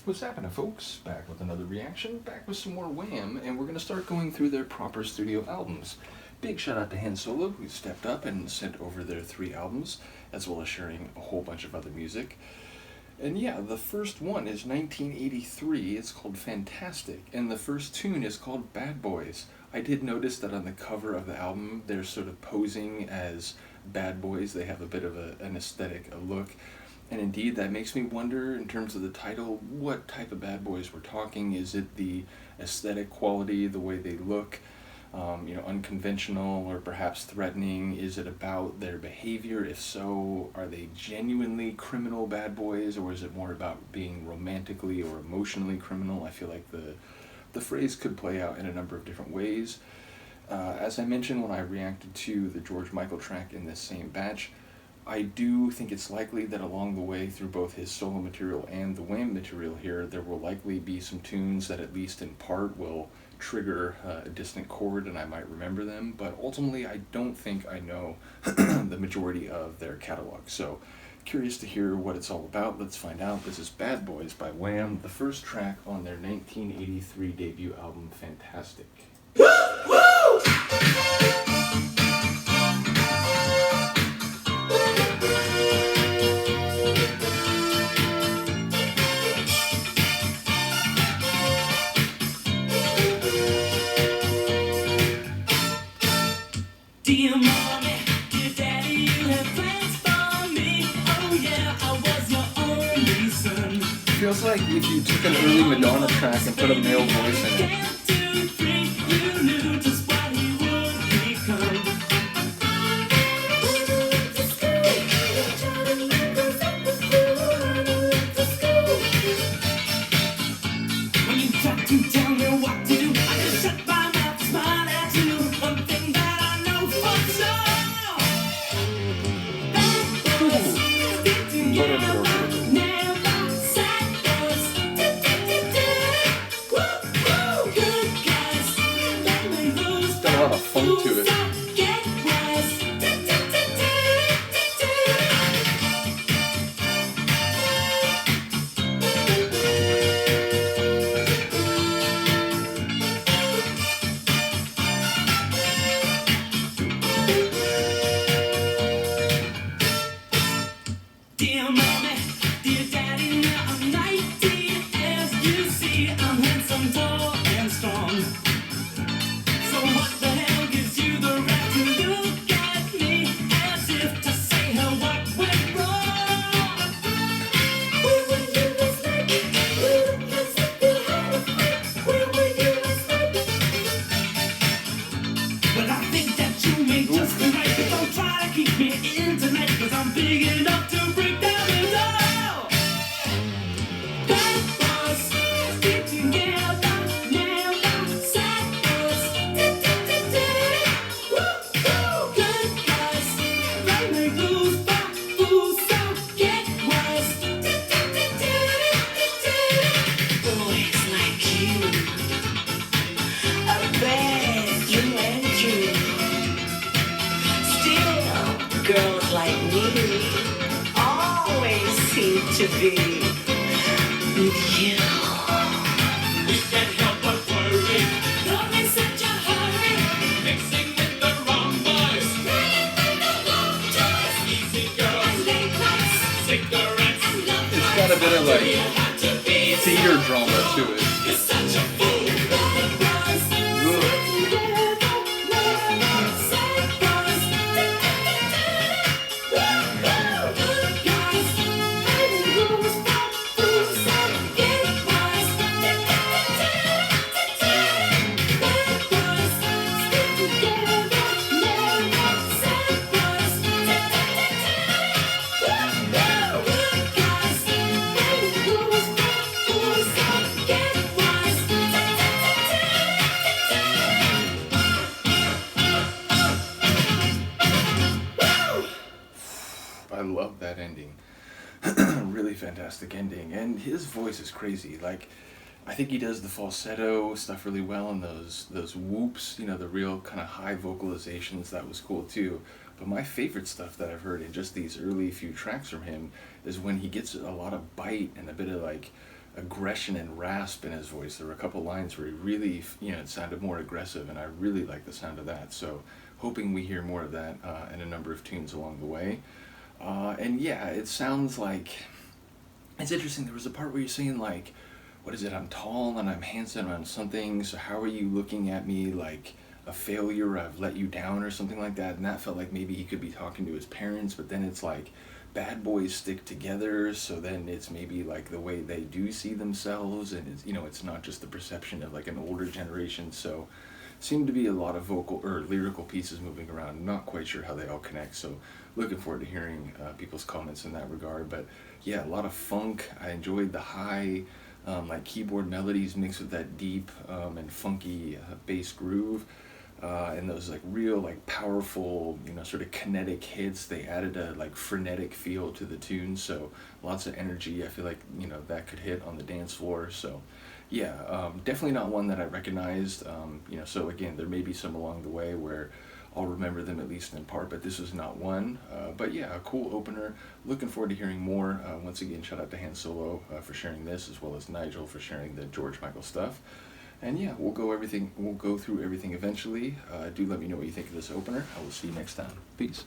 What's happening, folks? Back with another reaction, back with some more Wham, and we're going to start going through their proper studio albums. Big shout out to Han Solo, who stepped up and sent over their 3 albums, as well as sharing a whole bunch of other music. And yeah, the first one is 1983, it's called Fantastic, and the first tune is called Bad Boys. I did notice that on the cover of the album, they're sort of posing as bad boys. They have a bit of an aesthetic, a look. And indeed, that makes me wonder, in terms of the title, what type of bad boys we're talking. Is it the aesthetic quality, the way they look, unconventional or perhaps threatening? Is it about their behavior? If so, are they genuinely criminal bad boys, or is it more about being romantically or emotionally criminal? I feel like the phrase could play out in a number of different ways. As I mentioned when I reacted to the George Michael track in this same batch, I do think it's likely that along the way through both his solo material and the Wham material here, there will likely be some tunes that at least in part will trigger a distant chord and I might remember them, but ultimately I don't think I know the majority of their catalog. So curious to hear what it's all about. Let's find out. This is Bad Boys by Wham, the first track on their 1983 debut album, Fantastic. Dear mommy, dear daddy, you have plans for me. Oh yeah, I was your only son. Feels like if you took an early Madonna track and put a male voice in it. 1, 2, 3, you knew just what he would become. When you try to tell me what to do, I just shut my mouth and smile at you. One thing that I know for sure, bad boys stick together, never sad boys. Woo, good guys, let me lose. Got a lot of funk to it. Get wise. Dear mommy, dear daddy, now I'm 19. As you see, I'm handsome, tall, and strong. So what the hell gives you the right to look at me as if to say how what went wrong? Where were you last night? You look as if you had a fight. Where were you last night? Well, I think that you may just be right, but don't try to keep me in tonight, 'cause I'm big enough to break down the door. Bad boys stick together, never sad boys. Woo, good guys, they make moves for fools, so get wise. Boys like you are bad, you and true. Still, girls like me always seem to be with you. We can't help but worry. Don't in such a hurry. Mixing with the wrong boys. Running from the wrong choice. Easy girls. And late nights. Cigarettes. And love. It's got a bit of like You have to be theater drama to it. You're such a fool. Bad boys. Stick together. Never sad boys. Good guys. Breaking rules for fools, so get wise. Bad boys. Stick together. Never sad boys. Good guys. Breaking rules for fools, so get wise. I love that ending. Really fantastic ending. And his voice is crazy. Like, I think he does the falsetto stuff really well, and those whoops, the real kind of high vocalizations. That was cool too. But my favorite stuff that I've heard in just these early few tracks from him is when he gets a lot of bite and a bit of like aggression and rasp in his voice. There were a couple lines where he really, it sounded more aggressive, and I really like the sound of that. So, hoping we hear more of that in a number of tunes along the way. And yeah, it sounds like it's interesting. There was a part where you're saying like, "What is it? I'm tall and I'm handsome and I'm something. So how are you looking at me like a failure? I've let you down or something like that." And that felt like maybe he could be talking to his parents. But then it's like, bad boys stick together, so then it's maybe like the way they do see themselves, and it's not just the perception of like an older generation. So seemed to be a lot of vocal or lyrical pieces moving around. Not quite sure how they all connect, so looking forward to hearing people's comments in that regard. But yeah, a lot of funk. I enjoyed the high like keyboard melodies mixed with that deep and funky bass groove, and those like real like powerful, sort of kinetic hits. They added a like frenetic feel to the tune, so lots of energy. I feel like that could hit on the dance floor. So yeah, definitely not one that I recognized. So again, there may be some along the way where I'll remember them at least in part, but this is not one. But yeah, a cool opener. Looking forward to hearing more. Once again, shout out to Han Solo for sharing this, as well as Nigel for sharing the George Michael stuff. And yeah, we'll go through everything eventually. Do let me know what you think of this opener. I will see you next time. Peace.